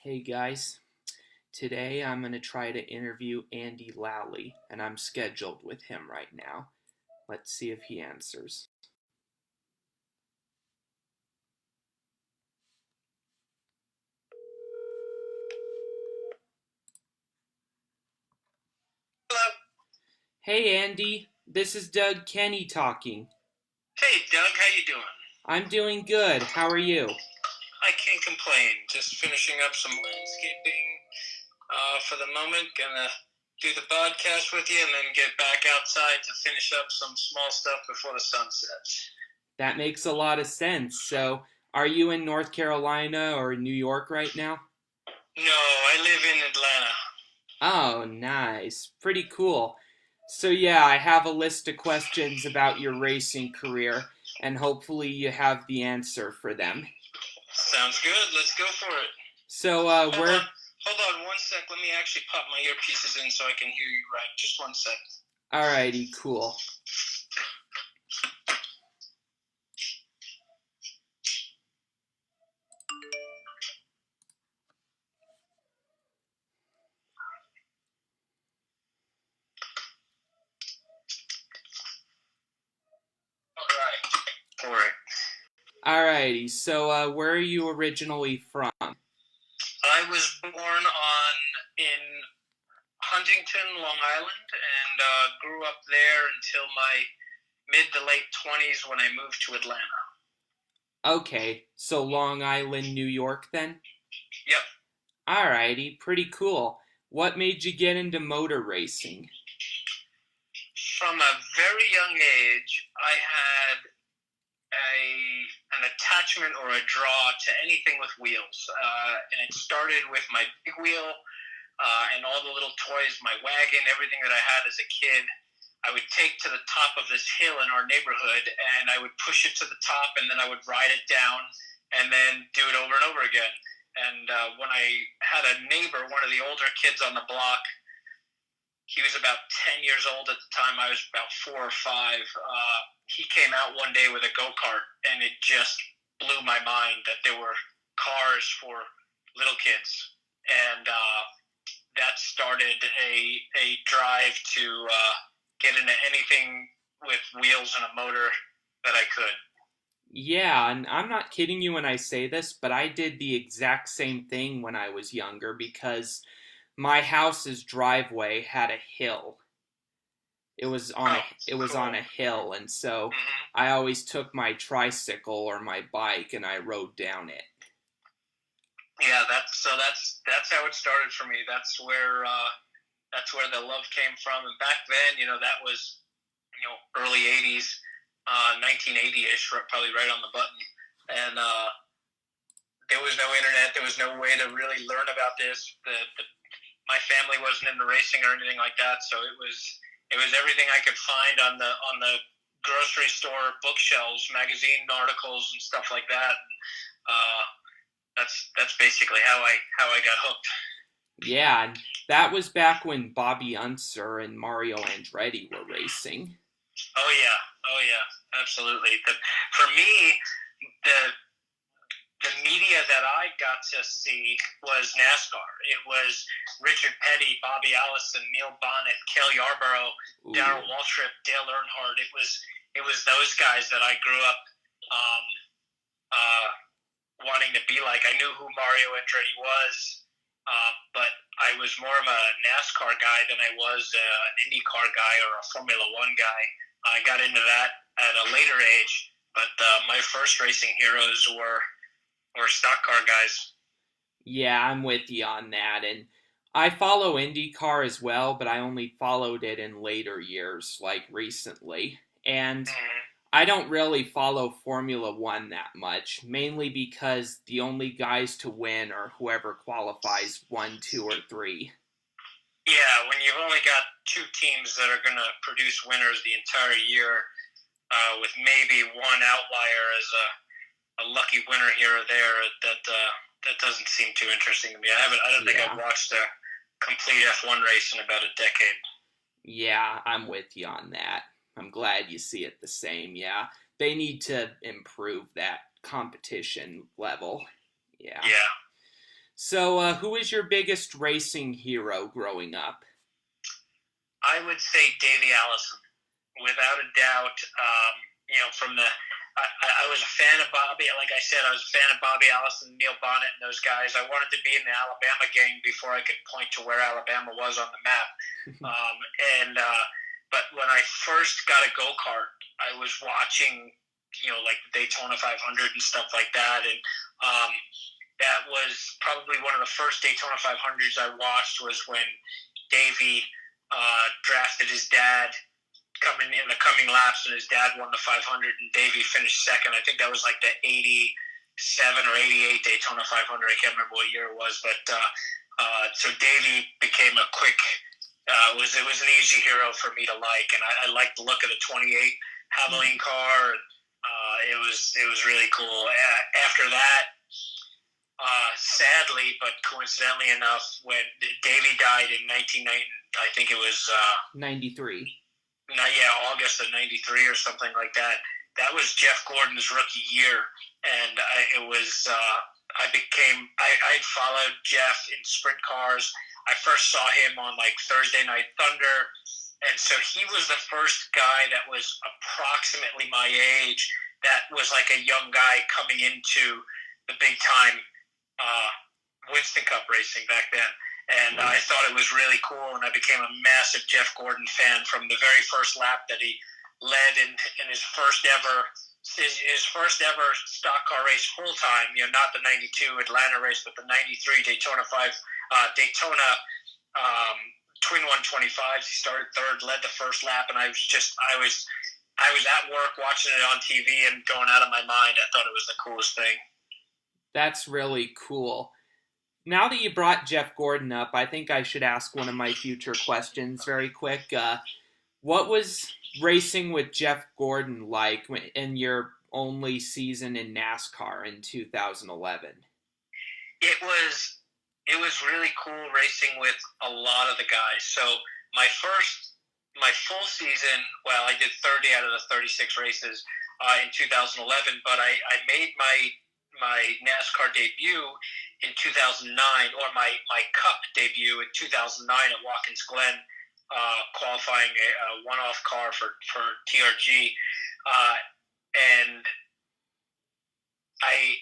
Hey guys, today I'm going to try to interview Andy Lally, and I'm scheduled with him right now. Let's see if he answers. Hello. Hey Andy, this is Doug Kenney talking. Hey Doug, how you doing? I'm doing good. How are you? I can't complain. Just finishing up some landscaping for the moment. Gonna do the podcast with you and then get back outside to finish up some small stuff before the sun sets. That makes a lot of sense. So, are you in North Carolina or New York right now? No, I live in Atlanta. Oh, nice. Pretty cool. So yeah, I have a list of questions about your racing career, and hopefully you have the answer for them. Sounds good. Let's go for it. So, Hold on 1 sec. Let me actually pop my earpieces in so I can hear you right. Just 1 sec. Alrighty, cool. All right. Alrighty, so where are you originally from? I was born in Huntington, Long Island, and grew up there until my mid to late 20s when I moved to Atlanta. Okay, so Long Island, New York then? Yep. Alrighty, pretty cool. What made you get into motor racing? From a very young age, I had an attachment or a draw to anything with wheels. And it started with my big wheel and all the little toys, my wagon, everything that I had as a kid. I would take to the top of this hill in our neighborhood, and I would push it to the top, and then I would ride it down, and then do it over and over again. And when I had a neighbor, one of the older kids on the block, he was about 10 years old at the time. I was about 4 or 5. He came out one day with a go-kart, and it just blew my mind that there were cars for little kids. And that started a drive to get into anything with wheels and a motor that I could. Yeah, and I'm not kidding you when I say this, but I did the exact same thing when I was younger because my house's driveway had a hill. It was on a hill, and so I always took my tricycle or my bike and I rode down it. Yeah, that's how it started for me. That's where the love came from. And back then, that was early 80s, 1980-ish, probably right on the button. And there was no internet. There was no way to really learn about this. My family wasn't into racing or anything like that, so it was everything I could find on the grocery store bookshelves, magazine articles and stuff like that. That's basically how I got hooked. Yeah, and that was back when Bobby Unser and Mario Andretti were racing. Oh yeah, absolutely. For me, the media that I got to see was NASCAR. It was Richard Petty, Bobby Allison, Neil Bonnet, Cale Yarborough, Darrell Waltrip, Dale Earnhardt. It was those guys that I grew up wanting to be like. I knew who Mario Andretti was, but I was more of a NASCAR guy than I was an IndyCar guy or a Formula One guy. I got into that at a later age, but my first racing heroes were stock car guys. Yeah, I'm with you on that, and I follow IndyCar as well, but I only followed it in later years, like recently. And I don't really follow Formula One that much, mainly because the only guys to win are whoever qualifies 1, 2, or 3. Yeah, when you've only got 2 teams that are going to produce winners the entire year, with maybe one outlier as a lucky winner here or there, that doesn't seem too interesting to me. I don't think I've watched a complete F1 race in about a decade. Yeah, I'm with you on that. I'm glad you see it the same. Yeah, they need to improve that competition level. Yeah. So, who was your biggest racing hero growing up? I would say Davey Allison, without a doubt. From the I was a fan of Bobby. Like I said, I was a fan of Bobby Allison, Neil Bonnet, and those guys. I wanted to be in the Alabama gang before I could point to where Alabama was on the map. But when I first got a go-kart, I was watching, like the Daytona 500 and stuff like that, and that was probably one of the first Daytona 500s I watched. Was when Davey drafted his dad coming in the coming laps, and his dad won the 500, and Davey finished second. I think that was like the 87 or 88 Daytona 500. I can't remember what year it was, but so Davey became a quick. It was an easy hero for me to like, and I liked the look of the 28 Havoline car. It was really cool. After that, sadly, but coincidentally enough, when Davey died in 1990, I think it was 93. August of 93 or something like that. That was Jeff Gordon's rookie year, and I'd followed Jeff in sprint cars. I first saw him on like Thursday Night Thunder, and so he was the first guy that was approximately my age that was like a young guy coming into the big time Winston Cup racing back then. And I thought it was really cool, and I became a massive Jeff Gordon fan from the very first lap that he led in his first ever stock car race full time. Not the '92 Atlanta race, but the '93 Daytona Twin 125s. He started third, led the first lap, and I was at work watching it on TV and going out of my mind. I thought it was the coolest thing. That's really cool. Now that you brought Jeff Gordon up, I think I should ask one of my future questions very quick. What was racing with Jeff Gordon like in your only season in NASCAR in 2011? It was really cool racing with a lot of the guys. So my full season, well, I did 30 out of the 36 races in 2011, but I made my NASCAR debut in 2009, or my Cup debut in 2009 at Watkins Glen, qualifying a one-off car for TRG, and I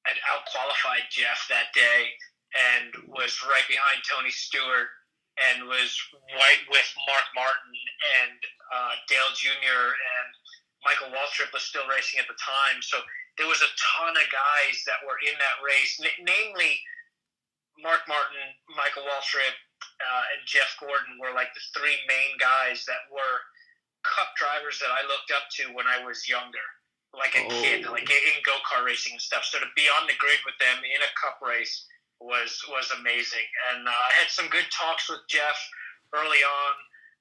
had out-qualified Jeff that day and was right behind Tony Stewart and was right with Mark Martin and Dale Jr. and Michael Waltrip was still racing at the time, so there was a ton of guys that were in that race, namely Mark Martin, Michael Waltrip, and Jeff Gordon were like the three main guys that were Cup drivers that I looked up to when I was younger, like a kid, like in go-kart racing and stuff. So to be on the grid with them in a Cup race was amazing. And I had some good talks with Jeff early on.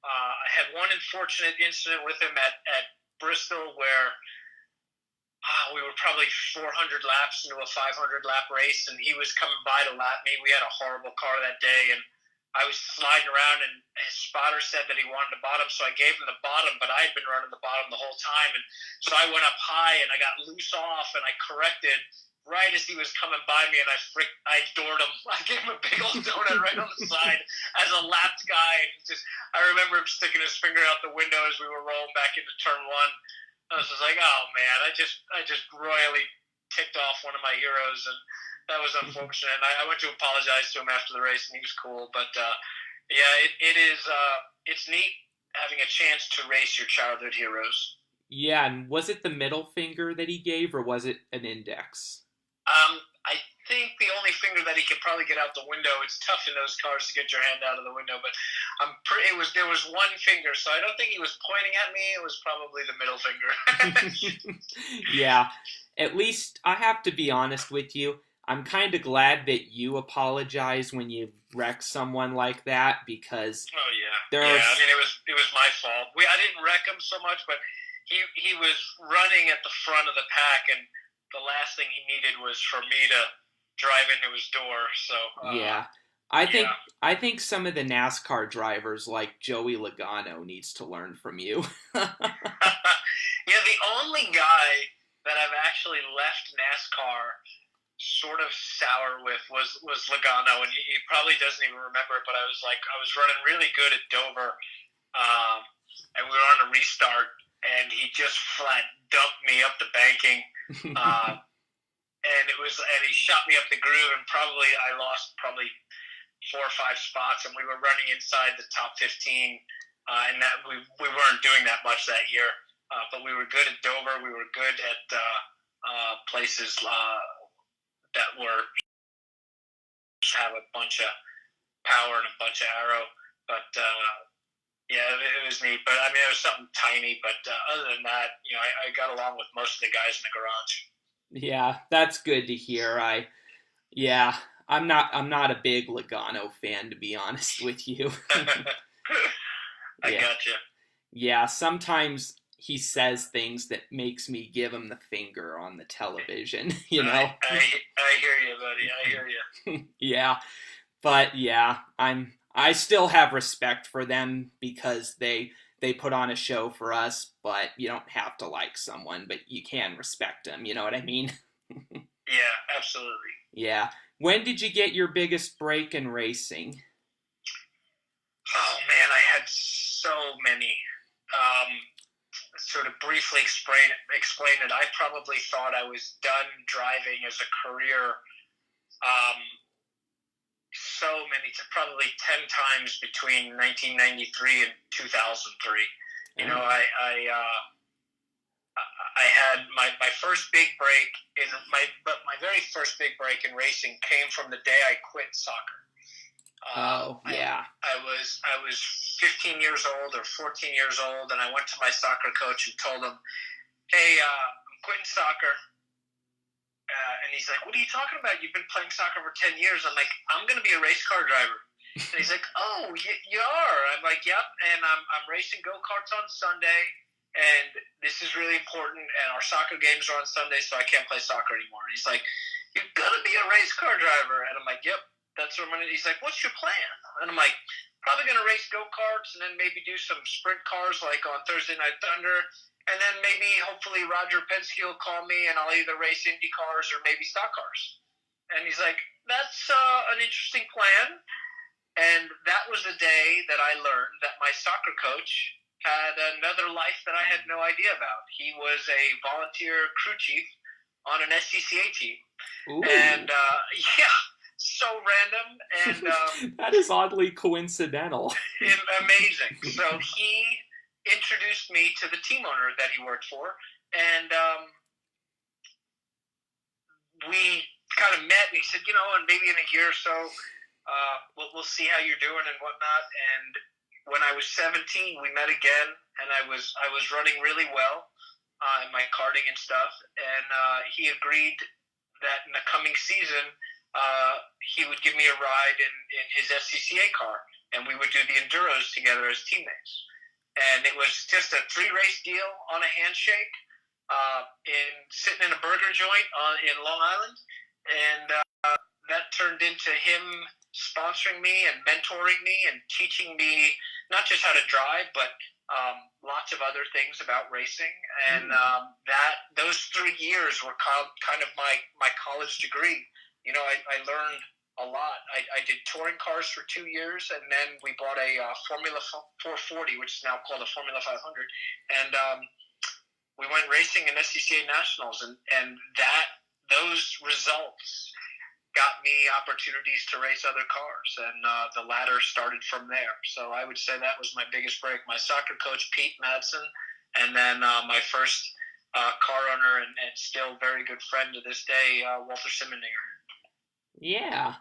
I had one unfortunate incident with him at Bristol where we were probably 400 laps into a 500-lap race, and he was coming by to lap me. We had a horrible car that day, and I was sliding around, and his spotter said that he wanted the bottom, so I gave him the bottom, but I had been running the bottom the whole time, and so I went up high, and I got loose off, and I corrected right as he was coming by me, and I doored him. I gave him a big old donut right on the side as a lapped guy. And I remember him sticking his finger out the window as we were rolling back into turn one. I was just like, oh man, I just royally ticked off one of my heroes, and that was unfortunate. And I went to apologize to him after the race, and he was cool. But it's neat having a chance to race your childhood heroes. Yeah, and was it the middle finger that he gave, or was it an index? I think the only finger that he could probably get out the window. It's tough in those cars to get your hand out of the window, but there was one finger, so I don't think he was pointing at me. It was probably the middle finger. Yeah, at least I have to be honest with you. I'm kind of glad that you apologize when you wreck someone like that, because I mean it was my fault. I didn't wreck him so much, but he was running at the front of the pack, and the last thing he needed was for me to drive into his door. So I think some of the NASCAR drivers like Joey Logano needs to learn from you. The only guy that I've actually left NASCAR sort of sour with was Logano, and he probably doesn't even remember it, but I was running really good at Dover, and we were on a restart, and he just flat dumped me up the banking, and he shot me up the groove, and I lost 4 or 5 spots, and we were running inside the top 15, and that we weren't doing that much that year, but we were good at Dover, we were good at places that have a bunch of power and a bunch of arrow, but yeah, it was neat. But I mean, it was something tiny. But other than that, I got along with most of the guys in the garage. Yeah, that's good to hear. I'm not a big Logano fan, to be honest with you. I gotcha. Yeah, sometimes he says things that makes me give him the finger on the television, you know? I hear you, buddy. I hear you. Yeah, but yeah, I still have respect for them because they put on a show for us, but you don't have to like someone, but you can respect them, you know what I mean? Yeah, absolutely. Yeah. When did you get your biggest break in racing? Oh, man, I had so many. Sort of briefly explain it. I probably thought I was done driving as a career so many, probably 10 times between 1993 and 2003. You know, I had my first big break but my very first big break in racing came from the day I quit soccer. I was 15 years old or 14 years old, and I went to my soccer coach and told him, "Hey, I'm quitting soccer." And he's like, "What are you talking about? You've been playing soccer for 10 years." I'm like, "I'm going to be a race car driver." And he's like, "Oh, you are?" I'm like, "Yep." And I'm racing go-karts on Sunday, and this is really important. And our soccer games are on Sunday, so I can't play soccer anymore. And he's like, "You're going to be a race car driver." And I'm like, "Yep, that's what I'm going to." He's like, "What's your plan?" And I'm like, "Probably going to race go-karts and then maybe do some sprint cars like on Thursday Night Thunder. And then maybe, hopefully, Roger Penske will call me and I'll either race Indy cars or maybe stock cars." And he's like, "That's an interesting plan." And that was the day that I learned that my soccer coach had another life that I had no idea about. He was a volunteer crew chief on an SCCA team. Ooh. And, yeah, so random. And that is oddly coincidental. Amazing. So he introduced me to the team owner that he worked for, and we kind of met, and he said, and maybe in a year or so, we'll see how you're doing and whatnot. And when I was 17, we met again, and I was running really well in my karting and stuff, and he agreed that in the coming season, he would give me a ride in his SCCA car, and we would do the Enduros together as teammates. And it was just a 3-race deal on a handshake, sitting in a burger joint in Long Island. And that turned into him sponsoring me and mentoring me and teaching me not just how to drive, but lots of other things about racing. And those 3 years were kind of my college degree. I learned a lot. I did touring cars for 2 years, and then we bought a Formula 440, which is now called a Formula 500, and we went racing in SCCA Nationals, and those results got me opportunities to race other cars, and the ladder started from there. So I would say that was my biggest break. My soccer coach, Pete Madsen, and then my first car owner and still very good friend to this day, Walter Simmendinger. Yeah,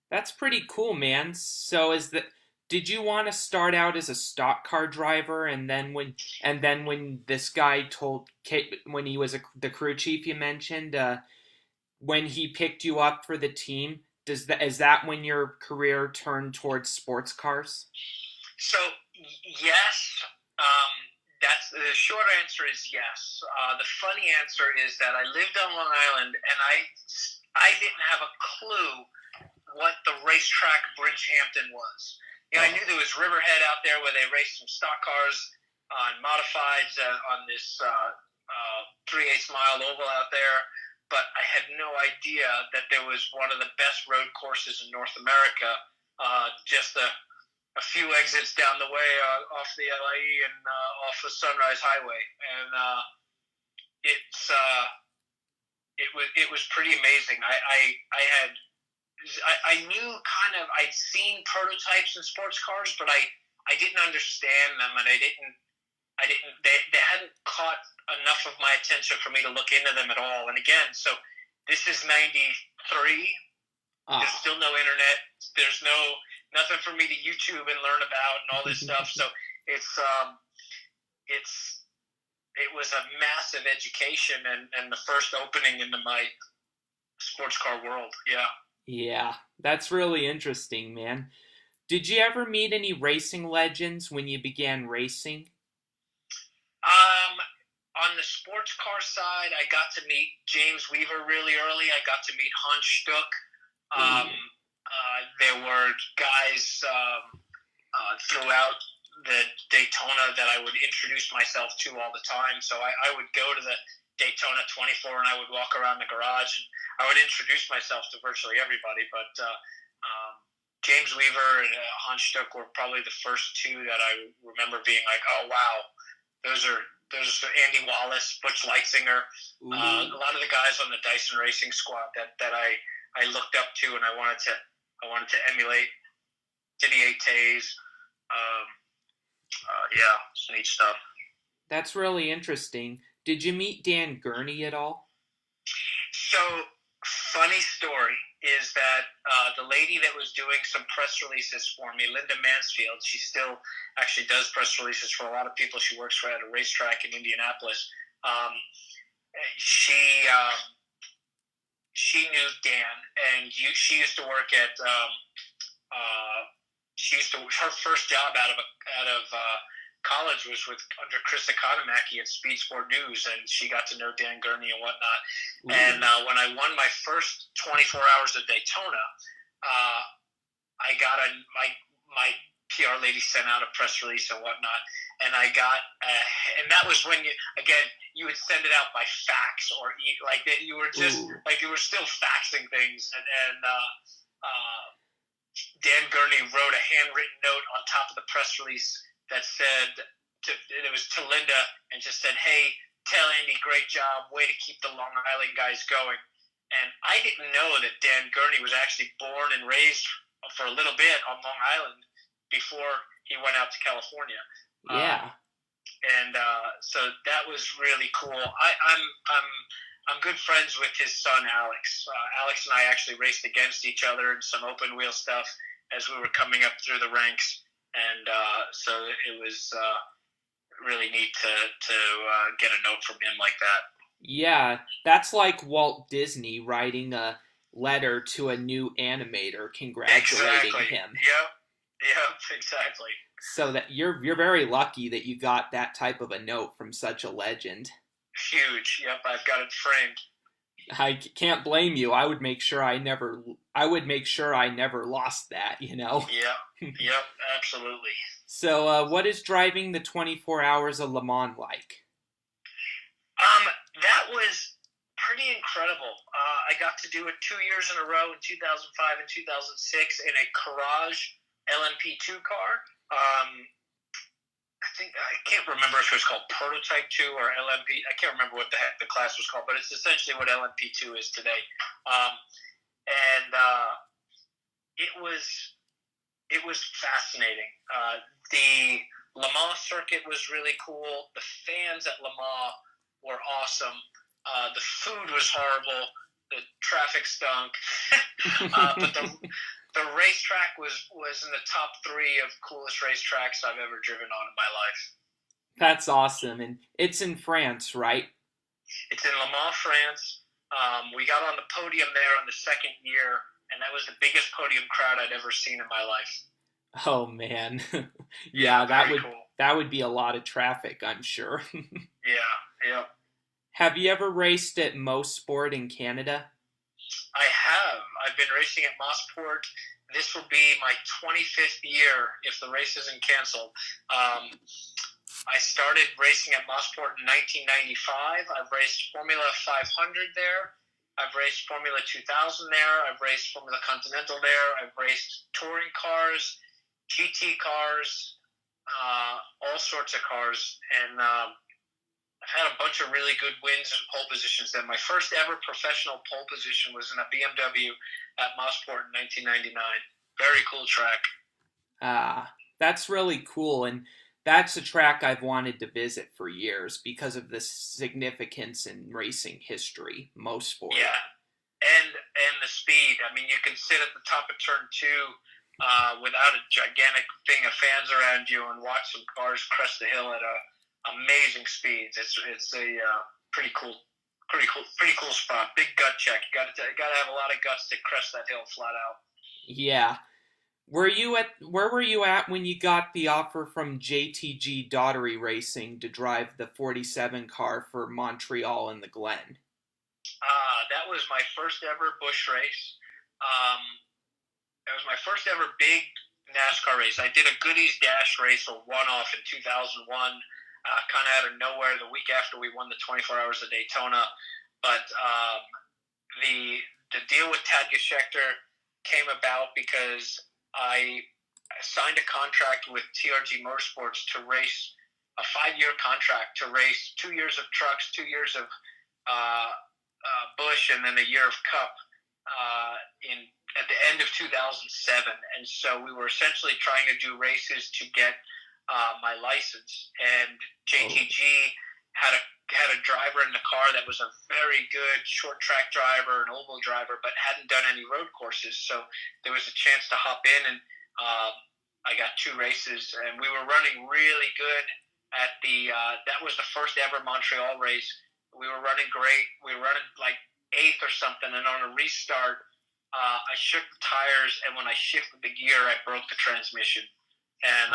that's pretty cool, man. So did you want to start out as a stock car driver, and then when this guy when he was the crew chief you mentioned, when he picked you up for the team, is that when your career turned towards sports cars? So yes, that's the short answer is yes. The funny answer is that I lived on Long Island, and I didn't have a clue what the racetrack Bridgehampton was. I knew there was Riverhead out there where they raced some stock cars on modifieds on this 3/8 mile oval out there. but I had no idea that there was one of the best road courses in North America, just a few exits down the way off the LIE and off the Sunrise Highway, and it was pretty amazing. I knew I'd seen prototypes in sports cars, but I didn't understand them, and they hadn't caught enough of my attention for me to look into them at all. And again, so this is 93. There's still no internet. There's nothing for me to YouTube and learn about and all this stuff. So it was a massive education and the first opening into my sports car world. Yeah. Yeah, that's really interesting, man. Did you ever meet any racing legends when you began racing? On the sports car side, I got to meet James Weaver really early. I got to meet Hans Stuck. There were guys throughout the Daytona that I would introduce myself to all the time. So I would go to the Daytona 24 and I would walk around the garage and I would introduce myself to virtually everybody. But James Weaver and Hans Stuck were probably the first two that I remember being like, oh, wow, those are Andy Wallace, Butch Leitzinger, a lot of the guys on the Dyson Racing squad that I looked up to and I wanted to emulate. Didier Tays, some neat stuff. That's really interesting. Did you meet Dan Gurney at all? So, funny story is that the lady that was doing some press releases for me, Linda Mansfield, she still actually does press releases for a lot of people she works for at a racetrack in Indianapolis. She knew Dan, and she used to work at. Her first job out of college was under Chris Economaki at Speed Sport News, and she got to know Dan Gurney and whatnot. Ooh. And when I won my first 24 hours of Daytona, I got my PR lady sent out a press release and whatnot, and I got and that was when you would send it out by fax or you were just you were still faxing things, and Dan Gurney wrote a handwritten note on top of the press release that said, it was to Linda, and just said, hey, tell Andy, great job, way to keep the Long Island guys going. And I didn't know that Dan Gurney was actually born and raised for a little bit on Long Island before he went out to California. Yeah. So that was really cool. I'm good friends with his son, Alex. Alex and I actually raced against each other in some open wheel stuff as we were coming up through the ranks. And so it was really neat to get a note from him like that. Yeah, that's like Walt Disney writing a letter to a new animator congratulating him. Yep, exactly. So that you're very lucky that you got that type of a note from such a legend. Huge. Yep, I've got it framed. I can't blame you. I would make sure I never lost that, you know? Yep, absolutely. So, what is driving the 24 Hours of Le Mans like? That was pretty incredible. I got to do it 2 years in a row in 2005 and 2006 in a Courage LMP2 car. I can't remember if it was called Prototype 2 or LMP. I can't remember what the heck the class was called, but it's essentially what LMP2 is today. It was fascinating. The Le Mans circuit was really cool. The fans at Le Mans were awesome. The food was horrible. The traffic stunk. But the racetrack was in the top 3 of coolest racetracks I've ever driven on in my life. That's awesome. And it's in France, right? It's in Le Mans, France. We got on the podium there on the second year, and that was the biggest podium crowd I'd ever seen in my life. Oh, man. Yeah, that would be a lot of traffic, I'm sure. Yeah. Have you ever raced at Mosport in Canada? I have. I've been racing at Mosport. This will be my 25th year if the race isn't canceled. I started racing at Mosport in 1995. I've raced Formula 500 there, I've raced Formula 2000 there. I've raced Formula Continental there. I've raced touring cars, GT cars, all sorts of cars. And I've had a bunch of really good wins and pole positions there. My first ever professional pole position was in a BMW at Mosport in 1999. Very cool track. That's really cool. And that's a track I've wanted to visit for years because of the significance in racing history, Mosport. Yeah, and the speed. I mean, you can sit at the top of turn 2 without a gigantic thing of fans around you and watch some cars crest the hill at amazing speeds. It's a pretty cool spot. Big gut check. You got to have a lot of guts to crest that hill flat out. Yeah. Where were you at when you got the offer from JTG Daughtery Racing to drive the 47 car for Montreal and the Glen? That was my first ever Busch race. That was my first ever big NASCAR race. I did a Goodies Dash race, a one-off in 2001, kind of out of nowhere the week after we won the 24 Hours of Daytona. But the deal with Tad Geschecter came about because I signed a contract with TRG Motorsports to race a 5-year contract to race 2 years of trucks, 2 years of Busch, and then a year of Cup at the end of 2007. And so we were essentially trying to do races to get my license. And JTG had a driver in the car that was a very good short track driver, an oval driver, but hadn't done any road courses. So there was a chance to hop in, and I got 2 races, and we were running really good at that was the first ever Montreal race. We were running great. We were running like 8th or something, and on a restart, I shook the tires, and when I shifted the gear, I broke the transmission. And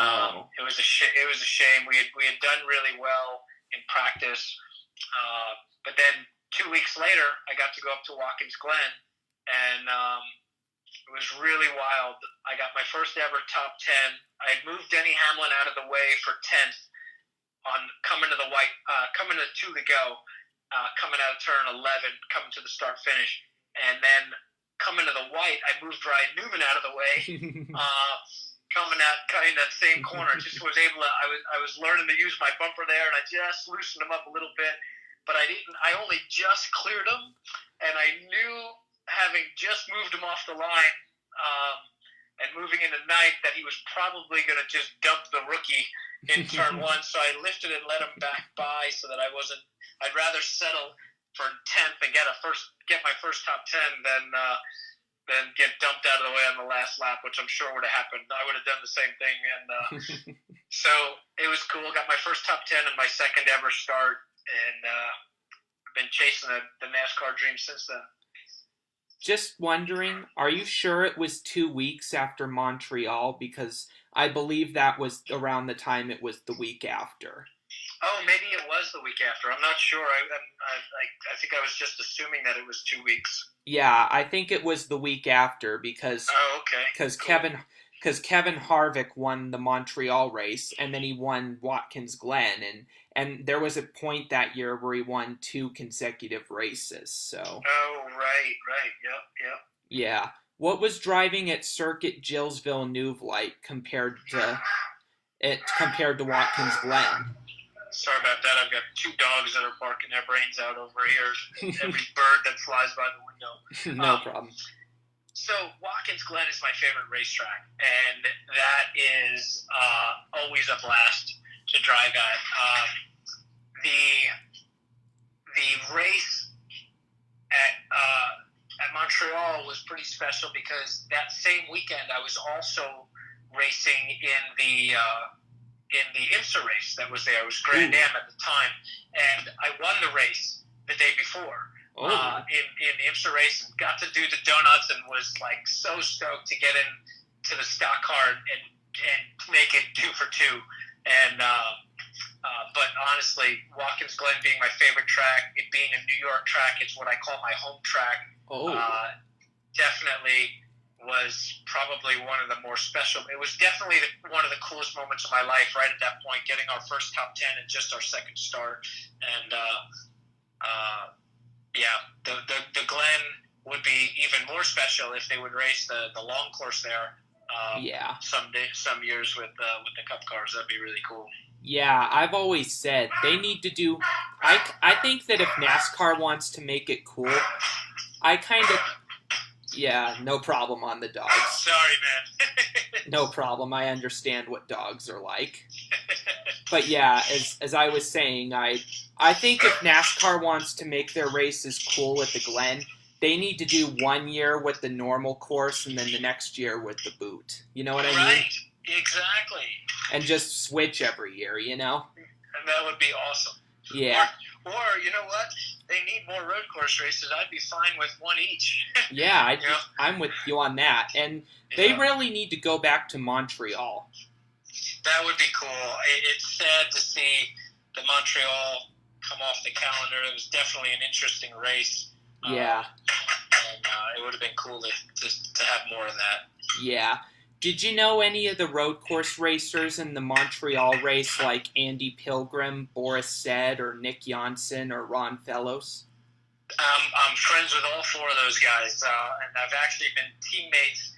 it was a shame. We had done really well in practice, but then 2 weeks later, I got to go up to Watkins Glen, and it was really wild. I got my first ever top 10. I had moved Denny Hamlin out of the way for 10th on coming to the coming to 2 to go, coming out of turn 11, coming to the start finish, and then coming to the white, I moved Ryan Newman out of the way. Coming out, cutting that same corner, just was able to. I was learning to use my bumper there, and I just loosened him up a little bit, but I didn't. I only just cleared him, and I knew, having just moved him off the line, and moving into 9th, that he was probably going to just dump the rookie in turn 1. So I lifted and let him back by, so that I wasn't. I'd rather settle for 10th and get my first top 10 than get dumped out of the way on the last lap, which I'm sure would have happened. I would have done the same thing. And so it was cool. Got my first top 10 and my second ever start, and I've been chasing the NASCAR dream since then. Just wondering, are you sure it was 2 weeks after Montreal? Because I believe that was around the time it was the week after. Oh, maybe it was the week after. I'm not sure. I think I was just assuming that it was 2 weeks. Yeah, I think it was the week after because cool. Kevin Harvick won the Montreal race, and then he won Watkins Glen, and there was a point that year where he won 2 consecutive races. So. Oh, right, yep. Yeah. What was driving at Circuit Gilles-Villeneuve like compared to Watkins Glen? Sorry about that. I've got 2 dogs that are barking their brains out over here. Every bird that flies by the window. No problem. So Watkins Glen is my favorite racetrack, and that is always a blast to drive at. The race at Montreal was pretty special because that same weekend I was also racing in the IMSA race that was there. It was Grand Am at the time, and I won the race the day before in the IMSA race, and got to do the donuts, and was like so stoked to get into the stock car and make it 2 for 2. And but honestly, Watkins Glen being my favorite track, it being a New York track, it's what I call my home track. Definitely was probably one of the more special. It was definitely one of the coolest moments of my life right at that point, getting our first top 10 and just our second start. And Yeah, the Glen would be even more special if they would race the long course there. Yeah. Some years with the Cup cars, that'd be really cool. Yeah, I've always said they need to do. I think that if NASCAR wants to make it cool, I kind of. Yeah, no problem on the dogs. Sorry, man. No problem. I understand what dogs are like. But yeah, as I was saying, I think if NASCAR wants to make their races cool at the Glen, they need to do 1 year with the normal course and then the next year with the boot. You know what I mean? Right, exactly. And just switch every year, And that would be awesome. Yeah. Or you know what? They need more road course races. I'd be fine with one each. Yeah, I'm with you on that. And they really need to go back to Montreal. That would be cool. It's sad to see the Montreal come off the calendar. It was definitely an interesting race. Yeah. And it would have been cool to have more of that. Yeah. Did you know any of the road course racers in the Montreal race, like Andy Pilgrim, Boris Said, or Nick Janssen, or Ron Fellows? I'm friends with all four of those guys, and I've actually been teammates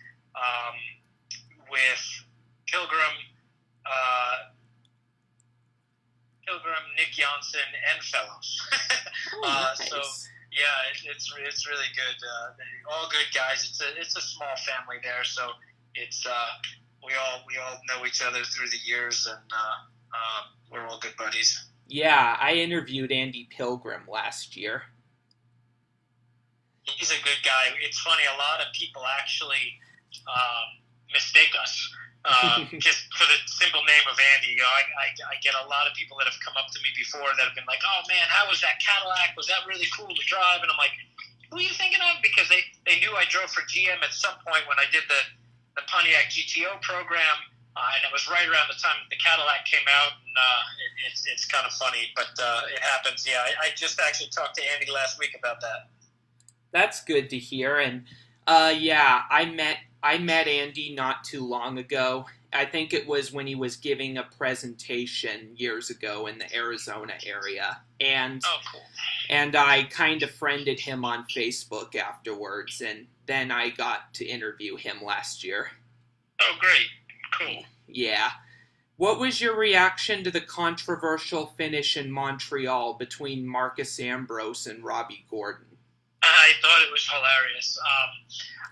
with Pilgrim, Nick Janssen, and Fellows. Nice. So yeah, it's really good. All good guys. It's a small family there, so it's we all know each other through the years, and we're all good buddies. Yeah, I interviewed Andy Pilgrim last year. He's a good guy. It's funny, a lot of people actually mistake us just for the simple name of Andy. I get a lot of people that have come up to me before that have been like, "Oh man, how was that Cadillac? Was that really cool to drive?" And I'm like, "Who are you thinking of?" Because they knew I drove for GM at some point when I did the Pontiac GTO program, and it was right around the time that the Cadillac came out, and it's kind of funny, but it happens. Yeah, I just actually talked to Andy last week about that. That's good to hear, and I met Andy not too long ago. I think it was when he was giving a presentation years ago in the Arizona area, and cool. And I kind of friended him on Facebook afterwards, and then I got to interview him last year. Oh, great. Cool. Yeah. What was your reaction to the controversial finish in Montreal between Marcus Ambrose and Robby Gordon? I thought it was hilarious.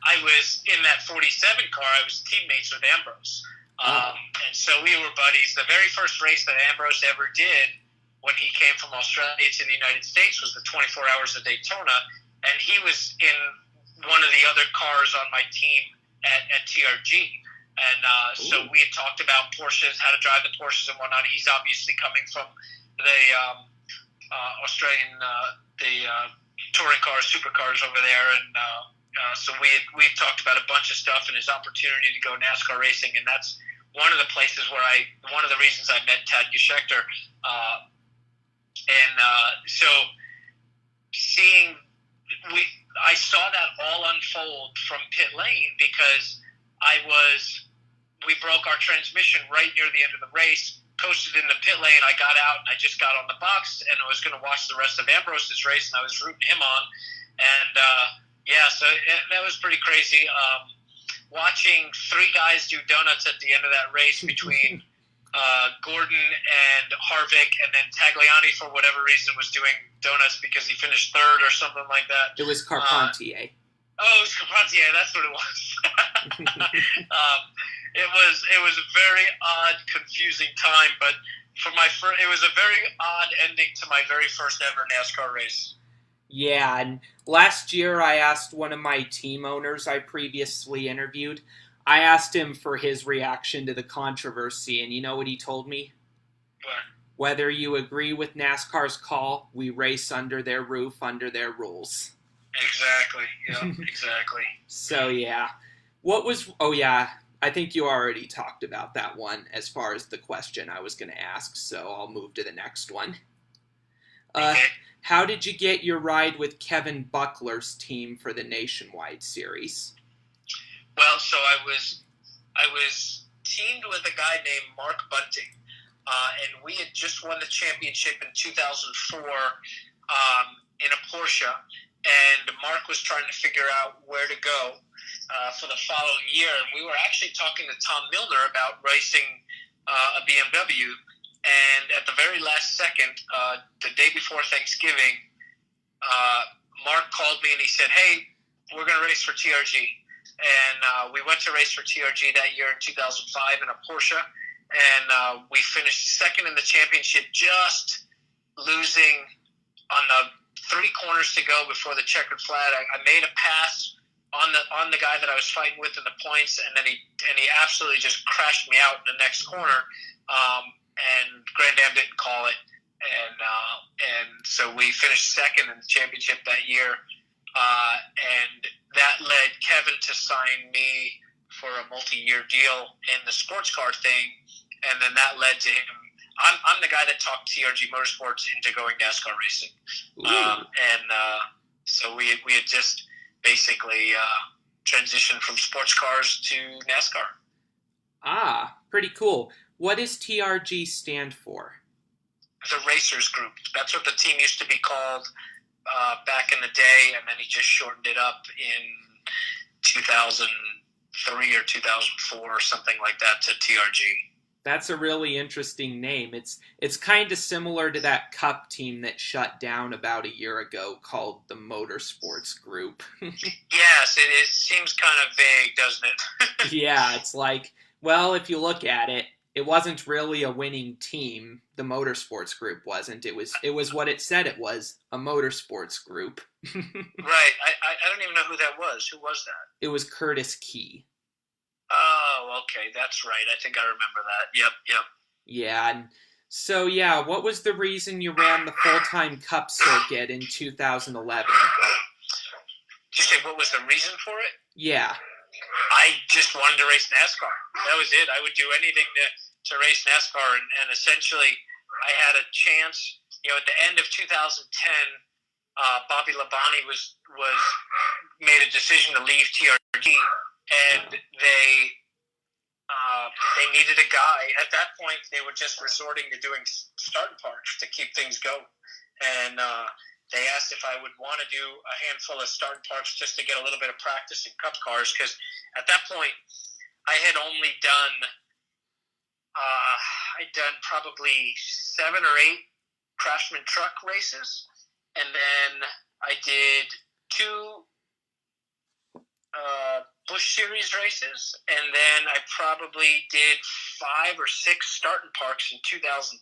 I was in that 47 car. I was teammates with Ambrose. And so we were buddies. The very first race that Ambrose ever did when he came from Australia to the United States was the 24 Hours of Daytona. And he was in one of the other cars on my team at TRG. And so we had talked about Porsches, how to drive the Porsches and whatnot. He's obviously coming from the Australian, touring cars, supercars over there. And so we had talked about a bunch of stuff and his opportunity to go NASCAR racing. And that's one of the places where one of the reasons I met Tad Schechter. So I saw that all unfold from pit lane because we broke our transmission right near the end of the race, coasted in the pit lane. I got out and I just got on the box and I was going to watch the rest of Ambrose's race and I was rooting him on. And so that was pretty crazy. Watching three guys do donuts at the end of that race between Gordon and Harvick, and then Tagliani, for whatever reason, was doing donuts because he finished third or something like that. It was Carpentier. It was Carpentier. That's what it was. It was a very odd, confusing time, but it was a very odd ending to my very first ever NASCAR race. Yeah, and last year I asked one of my team owners I previously interviewed. I asked him for his reaction to the controversy, and you know what he told me? What? Whether you agree with NASCAR's call, we race under their roof, under their rules. Exactly. Yeah, exactly. So, yeah. I think you already talked about that one as far as the question I was going to ask, so I'll move to the next one. Okay. How did you get your ride with Kevin Buckler's team for the Nationwide Series? Well, so I was teamed with a guy named Mark Bunting, and we had just won the championship in 2004, in a Porsche, and Mark was trying to figure out where to go for the following year. And we were actually talking to Tom Milner about racing a BMW. And at the very last second, the day before Thanksgiving, Mark called me and he said, "Hey, we're going to race for TRG." And we went to race for TRG that year in 2005 in a Porsche. And we finished second in the championship, just losing on the 3 corners to go before the checkered flag. I made a pass on the guy that I was fighting with in the points, and then he absolutely just crashed me out in the next corner. And Grand Am didn't call it, and so we finished second in the championship that year. And that led Kevin to sign me for a multi-year deal in the sports car thing, and then that led to him. I'm the guy that talked TRG Motorsports into going NASCAR racing. So we had just basically transitioned from sports cars to NASCAR. Ah, pretty cool. What does TRG stand for? The Racers Group. That's what the team used to be called back in the day, and then he just shortened it up in 2003 or 2004 or something like that to TRG. That's a really interesting name. It's kind of similar to that Cup team that shut down about a year ago called the Motorsports Group. Yes, it seems kind of vague, doesn't it? Yeah, it's like, well, if you look at it, it wasn't really a winning team. The Motorsports Group wasn't. It was what it said it was, a Motorsports Group. Right. I don't even know who that was. Who was that? It was Curtis Key. Oh, okay, that's right. I think I remember that. Yep. Yeah, and so what was the reason you ran the full-time Cup circuit in 2011? Did you say what was the reason for it? Yeah. I just wanted to race NASCAR. That was it. I would do anything to race NASCAR, and essentially I had a chance. At the end of 2010, Bobby Labonte was made a decision to leave TRG. And they needed a guy. At that point, they were just resorting to doing starting parks to keep things going. And they asked if I would want to do a handful of starting parks just to get a little bit of practice in Cup cars. Because at that point, I had only done probably 7 or 8 Craftsman truck races, and then I did 2 Busch Series races, and then I probably did 5 or 6 starting parks in 2010,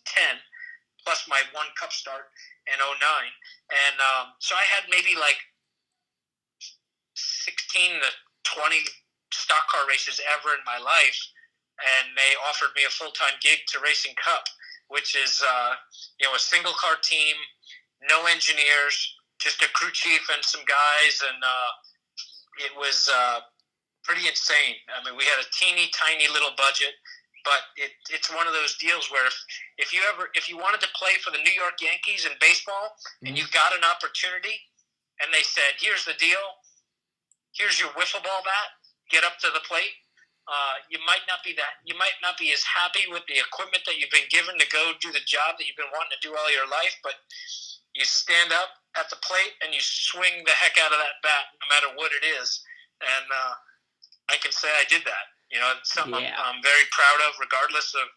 plus my 1 Cup start in 2009. And so I had maybe like 16 to 20 stock car races ever in my life, and they offered me a full-time gig to racing Cup, which is a single car team, no engineers, just a crew chief and some guys, and it was pretty insane. I mean, we had a teeny tiny little budget, but it's one of those deals where if you wanted to play for the New York Yankees in baseball, and you got an opportunity, and they said, "Here's the deal. Here's your wiffle ball bat. Get up to the plate." You might not be as happy with the equipment that you've been given to go do the job that you've been wanting to do all your life, but you stand up at the plate and you swing the heck out of that bat, no matter what it is. And I can say I did that. It's something I'm very proud of, regardless of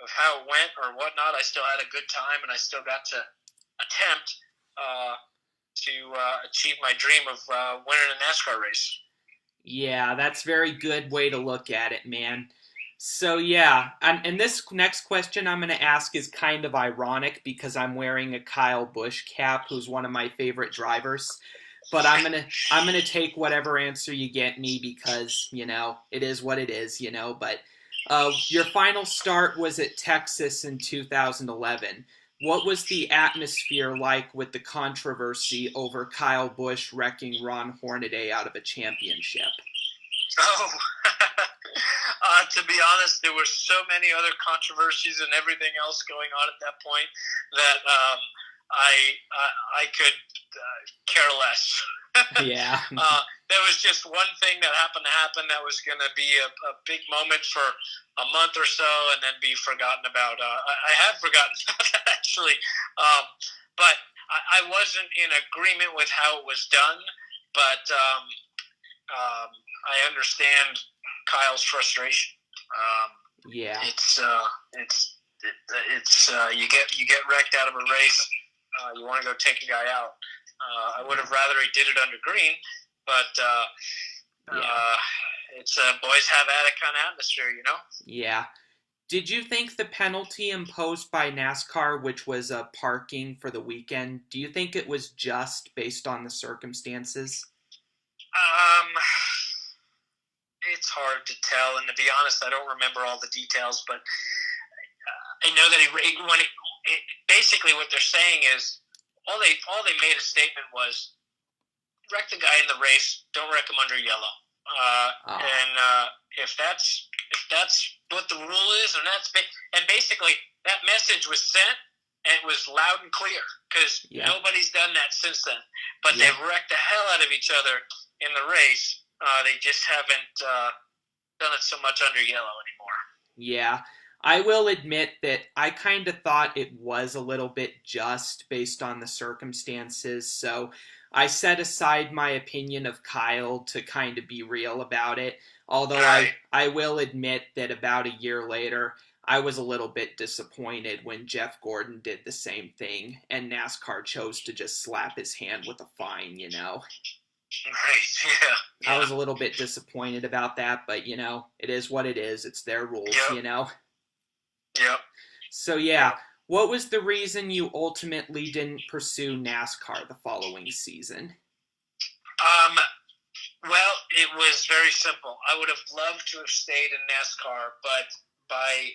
how it went or whatnot. I still had a good time, and I still got to attempt to achieve my dream of winning a NASCAR race. Yeah, that's a very good way to look at it, man. So and this next question I'm going to ask is kind of ironic because I'm wearing a Kyle Busch cap, who's one of my favorite drivers. But I'm gonna take whatever answer you get me because it is what it is, But your final start was at Texas in 2011. What was the atmosphere like with the controversy over Kyle Busch wrecking Ron Hornaday out of a championship? Oh, to be honest, there were so many other controversies and everything else going on at that point that I could care less. Yeah. There was just one thing that happened to happen that was going to be a big moment for a month or so and then be forgotten about. I have forgotten about that, actually. But I wasn't in agreement with how it was done, but I understand Kyle's frustration. Yeah. It's you get wrecked out of a race. You want to go take a guy out. I would have rather he did it under green, but it's boys have at it kind of atmosphere, you know? Yeah. Did you think the penalty imposed by NASCAR, which was parking for the weekend, do you think it was just based on the circumstances? It's hard to tell, and to be honest, I don't remember all the details, but I know that basically what they're saying is all they made a statement was wreck the guy in the race, don't wreck him under yellow. And if that's what the rule is, and basically that message was sent, and it was loud and clear because nobody's done that since then. But they've wrecked the hell out of each other in the race. They just haven't done it so much under yellow anymore. Yeah. I will admit that I kind of thought it was a little bit just based on the circumstances, so I set aside my opinion of Kyle to kind of be real about it, although I will admit that about a year later, I was a little bit disappointed when Jeff Gordon did the same thing, and NASCAR chose to just slap his hand with a fine, you know? Right, yeah. I was a little bit disappointed about that, but, you know, it is what it is. It's their rules, you know? Yep. So, what was the reason you ultimately didn't pursue NASCAR the following season? Well, it was very simple. I would have loved to have stayed in NASCAR, but by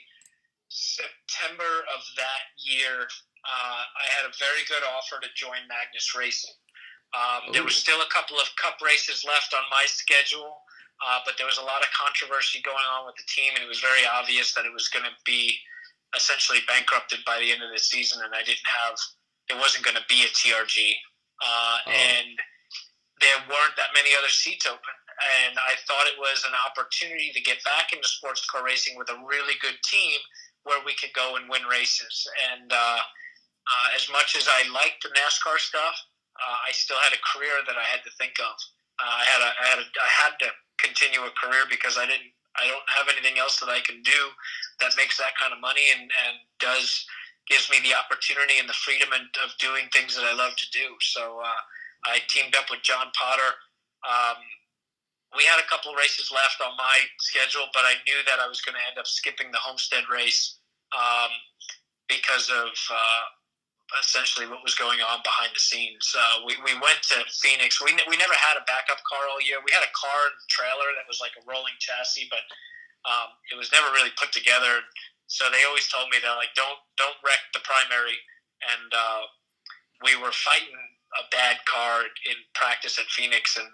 September of that year, I had a very good offer to join Magnus Racing. There was still a couple of Cup races left on my schedule, but there was a lot of controversy going on with the team, and it was very obvious that it was going to be essentially bankrupted by the end of the season, and it wasn't going to be a TRG. And there weren't that many other seats open, and I thought it was an opportunity to get back into sports car racing with a really good team where we could go and win races. And as much as I liked the NASCAR stuff, I still had a career that I had to think of. I had to continue a career because I don't have anything else that I can do that makes that kind of money and gives me the opportunity and the freedom of doing things that I love to do. So I teamed up with John Potter. We had a couple races left on my schedule, but I knew that I was going to end up skipping the Homestead race because of essentially what was going on behind the scenes. We went to Phoenix. We never had a backup car all year. We had a car and trailer that was like a rolling chassis, but it was never really put together. So they always told me that like don't wreck the primary. And we were fighting a bad car in practice at Phoenix and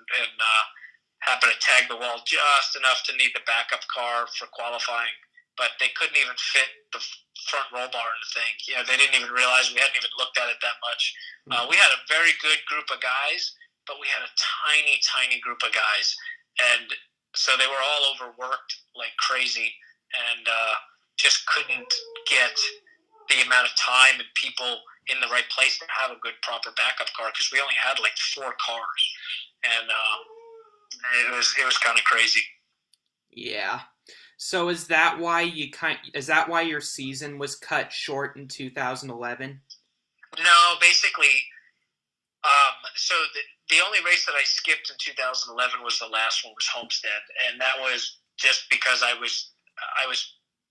happened to tag the wall just enough to need the backup car for qualifying. But they couldn't even fit the front roll bar in the thing. You know, they didn't even realize we hadn't even looked at it that much. We had a very good group of guys, but we had a tiny, tiny group of guys. And so they were all overworked like crazy and just couldn't get the amount of time and people in the right place to have a good, proper backup car because we only had like 4 cars. And it was kind of crazy. Yeah. So is that why your season was cut short in 2011? No, basically, so the only race that I skipped in 2011 was the last one, was Homestead, and that was just because I was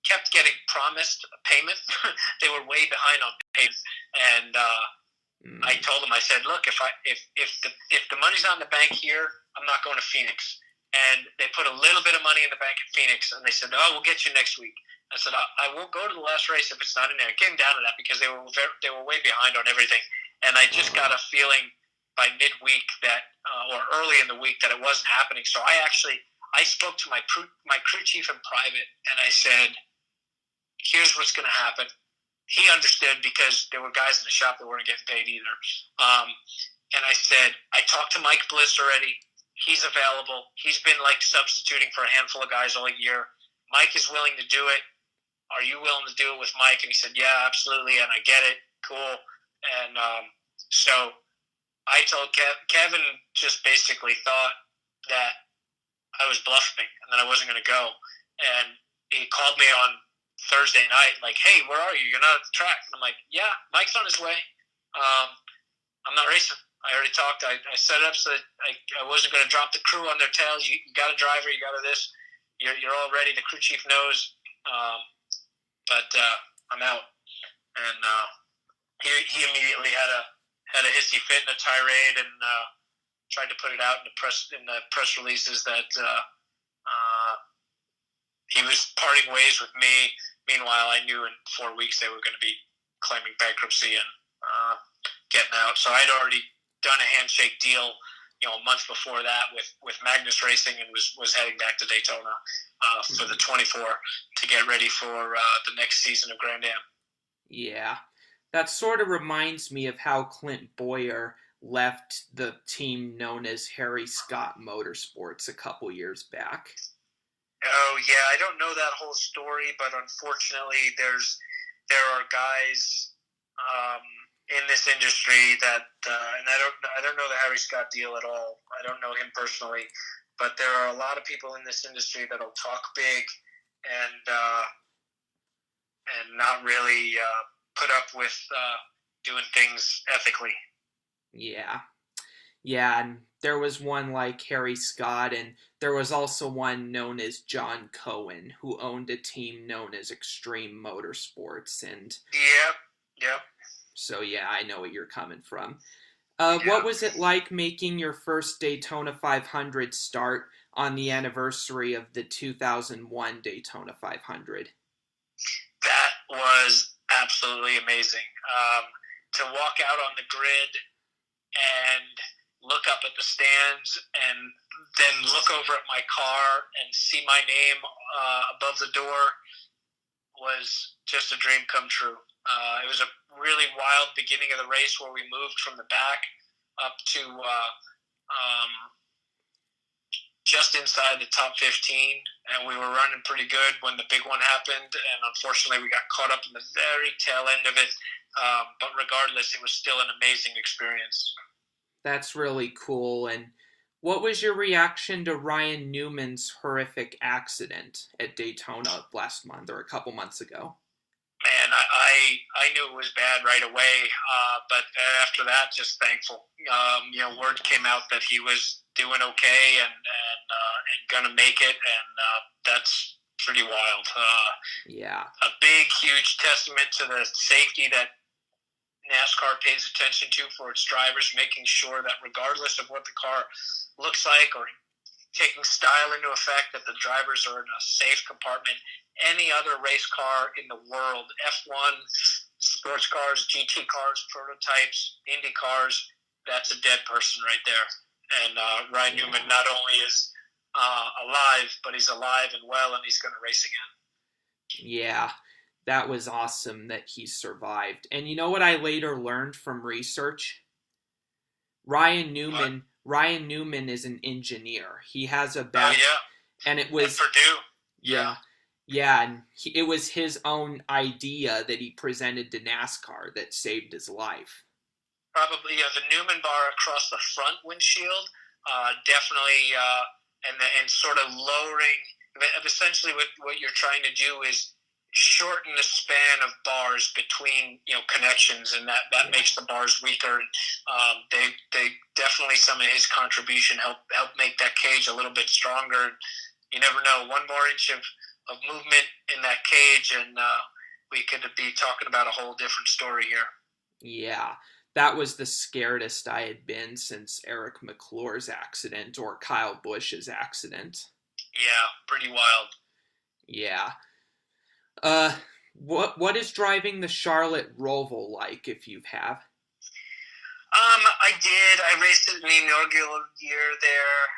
kept getting promised a payment. They were way behind on payment, and I told them, I said, look, if the money's not in the bank here, I'm not going to Phoenix. And they put a little bit of money in the bank at Phoenix, and they said, "Oh, we'll get you next week." I said, "I won't go to the last race if it's not in there." It came down to that because they were way behind on everything, and I just got a feeling by midweek that, or early in the week, that it wasn't happening. So I spoke to my crew chief in private, and I said, "Here's what's going to happen." He understood because there were guys in the shop that weren't getting paid either, and I said, "I talked to Mike Bliss already. He's available. He's been like substituting for a handful of guys all year. Mike is willing to do it. Are you willing to do it with Mike?" And he said, "Yeah, absolutely." And I get it. Cool. And So I told Kevin just basically thought that I was bluffing and that I wasn't going to go. And he called me on Thursday night, like, hey, where are you? You're not at the track. And I'm like, yeah, Mike's on his way. I'm not racing. I already talked. I set it up so that I wasn't going to drop the crew on their tails. You got a driver. You got a this. You're all ready. The crew chief knows. But I'm out. And he immediately had a hissy fit and a tirade and tried to put it out in the press releases that he was parting ways with me. Meanwhile, I knew in 4 weeks they were going to be claiming bankruptcy and getting out. So I'd already done a handshake deal, a month before that with Magnus Racing, and was heading back to Daytona for the 24 to get ready for the next season of Grand Am. Yeah, that sort of reminds me of how Clint Boyer left the team known as Harry Scott Motorsports a couple years back. Oh yeah, I don't know that whole story, but unfortunately, there are guys in this industry that, and I don't know the Harry Scott deal at all. I don't know him personally, but there are a lot of people in this industry that'll talk big and not really put up with doing things ethically. Yeah, and there was one like Harry Scott, and there was also one known as John Cohen, who owned a team known as Extreme Motorsports, and Yep. So yeah, I know what you're coming from. Yeah. What was it like making your first Daytona 500 start on the anniversary of the 2001 Daytona 500? That was absolutely amazing. To walk out on the grid and look up at the stands and then look over at my car and see my name above the door was just a dream come true. It was a really wild beginning of the race where we moved from the back up to just inside the top 15, and we were running pretty good when the big one happened, and unfortunately we got caught up in the very tail end of it, but regardless, it was still an amazing experience. That's really cool. And what was your reaction to Ryan Newman's horrific accident at Daytona last month or a couple months ago? Man, I knew it was bad right away, but after that, just thankful. Word came out that he was doing okay and gonna make it, and that's pretty wild. Yeah. A big, huge testament to the safety that NASCAR pays attention to for its drivers, making sure that regardless of what the car looks like or taking style into effect, that the drivers are in a safe compartment. Any other race car in the world, F1, sports cars, GT cars, prototypes, Indy cars, that's a dead person right there. And Ryan Newman not only is alive, but he's alive and well, and he's going to race again. Yeah, that was awesome that he survived. And you know what I later learned from research? Ryan Newman is an engineer. He has a back, and it was at Purdue. And it was his own idea that he presented to NASCAR that saved his life. Probably, the Newman bar across the front windshield, definitely, and sort of lowering. Essentially, what you're trying to do is shorten the span of bars between connections, and that makes the bars weaker. They definitely, some of his contribution help make that cage a little bit stronger. You never know, one more inch of movement in that cage, and we could be talking about a whole different story here. Yeah, that was the scaredest I had been since Eric McClure's accident or Kyle Busch's accident. Yeah, pretty wild. Yeah. What is driving the Charlotte Roval like, if you have? I did. I raced it in the inaugural year there.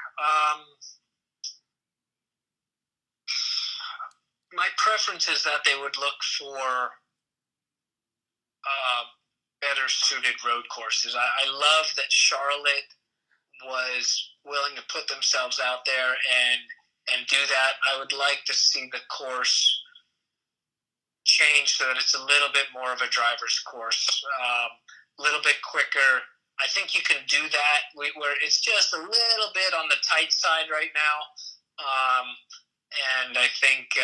My preference is that they would look for better suited road courses. I love that Charlotte was willing to put themselves out there and do that. I would like to see the course change so that it's a little bit more of a driver's course. a little bit quicker. I think you can do that where it's just a little bit on the tight side right now. And I think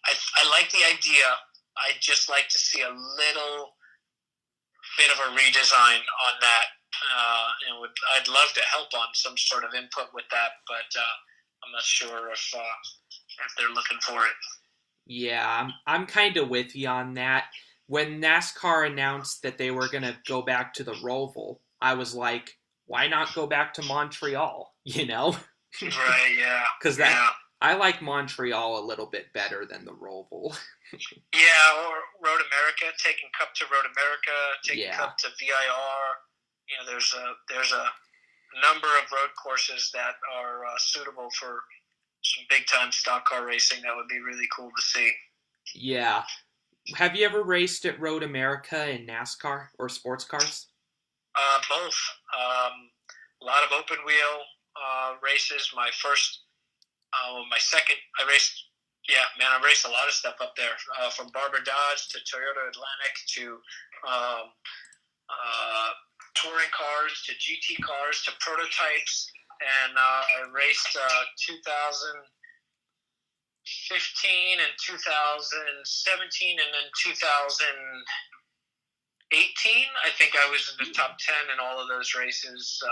I like the idea. I'd just like to see a little bit of a redesign on that. I'd love to help on some sort of input with that, but I'm not sure if they're looking for it. Yeah, I'm kind of with you on that. When NASCAR announced that they were going to go back to the Roval, I was like, why not go back to Montreal, you know? Right, yeah. Because I like Montreal a little bit better than the Roval. Yeah, or Road America, taking Cup to Road America, taking Cup to VIR. There's a number of road courses that are suitable for some big-time stock car racing. That would be really cool to see. Yeah. Have you ever raced at Road America in NASCAR or sports cars? Both. A lot of open wheel races. My second, I raced a lot of stuff up there. From Barber Dodge to Toyota Atlantic to touring cars to GT cars to prototypes. And I raced 2015 and 2017 and then 2018. I think I was in the top 10 in all of those races.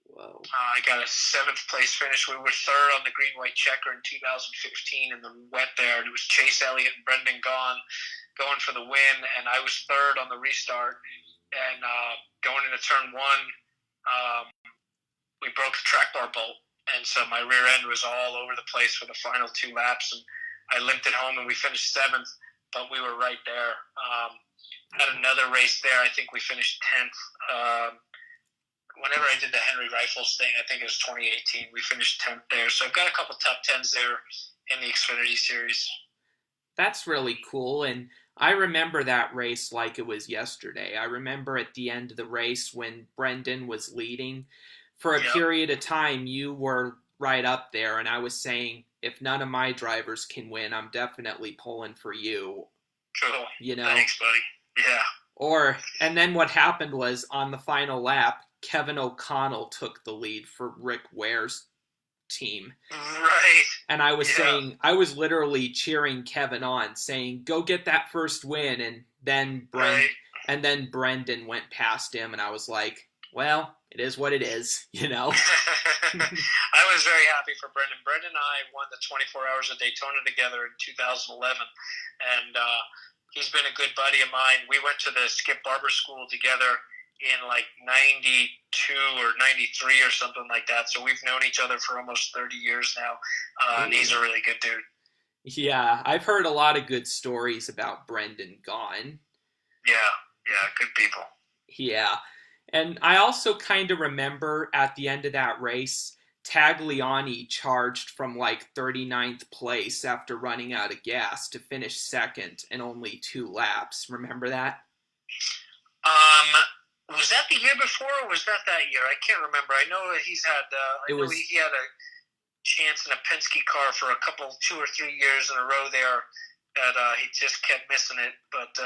Whoa. I got a 7th place finish. We were 3rd on the green-white checker in 2015 in the wet there. It was Chase Elliott and Brendan Gaughan going for the win, and I was 3rd on the restart. And going into turn 1, we broke the track bar bolt, and so my rear end was all over the place for the final 2 laps, and I limped it home, and we finished 7th, but we were right there. Had another race there. I think we finished 10th. Whenever I did the Henry Rifles thing, I think it was 2018, we finished 10th there. So I've got a couple top 10s there in the Xfinity Series. That's really cool, and I remember that race like it was yesterday. I remember at the end of the race when Brendan was leading, for a period of time, you were right up there, and I was saying, if none of my drivers can win, I'm definitely pulling for you. Cool. You know? Thanks, buddy. Yeah. And then what happened was, on the final lap, Kevin O'Connell took the lead for Rick Ware's team. Right. And I was saying, I was literally cheering Kevin on, saying, go get that first win, and then Brendan went past him, and I was like, well, it is what it is, you know? I was very happy for Brendan. Brendan and I won the 24 Hours of Daytona together in 2011, and he's been a good buddy of mine. We went to the Skip Barber School together in like 92 or 93 or something like that, so we've known each other for almost 30 years now, and he's a really good dude. Yeah, I've heard a lot of good stories about Brendan Gaughan. Yeah, good people. Yeah. And I also kind of remember at the end of that race, Tagliani charged from like 39th place after running out of gas to finish 2nd in only 2 laps. Remember that? Was that the year before or was that year? I can't remember. I know he's had he had a chance in a Penske car for 2 or 3 years in a row there that he just kept missing it. But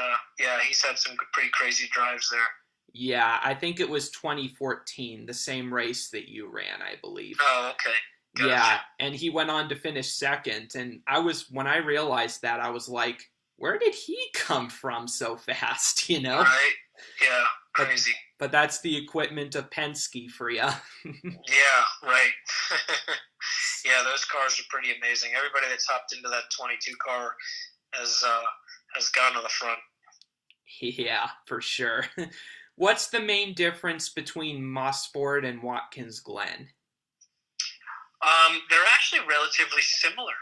he's had some pretty crazy drives there. Yeah, I think it was 2014, the same race that you ran, I believe. Oh, okay. Gotcha. Yeah, and he went on to finish 2nd, and when I realized that, I was like, where did he come from so fast, you know? Right, yeah, crazy. But that's the equipment of Penske for you. Yeah, right. Yeah, those cars are pretty amazing. Everybody that's hopped into that 22 car has gone to the front. Yeah, for sure. What's the main difference between Mosport and Watkins Glen? They're actually relatively similar.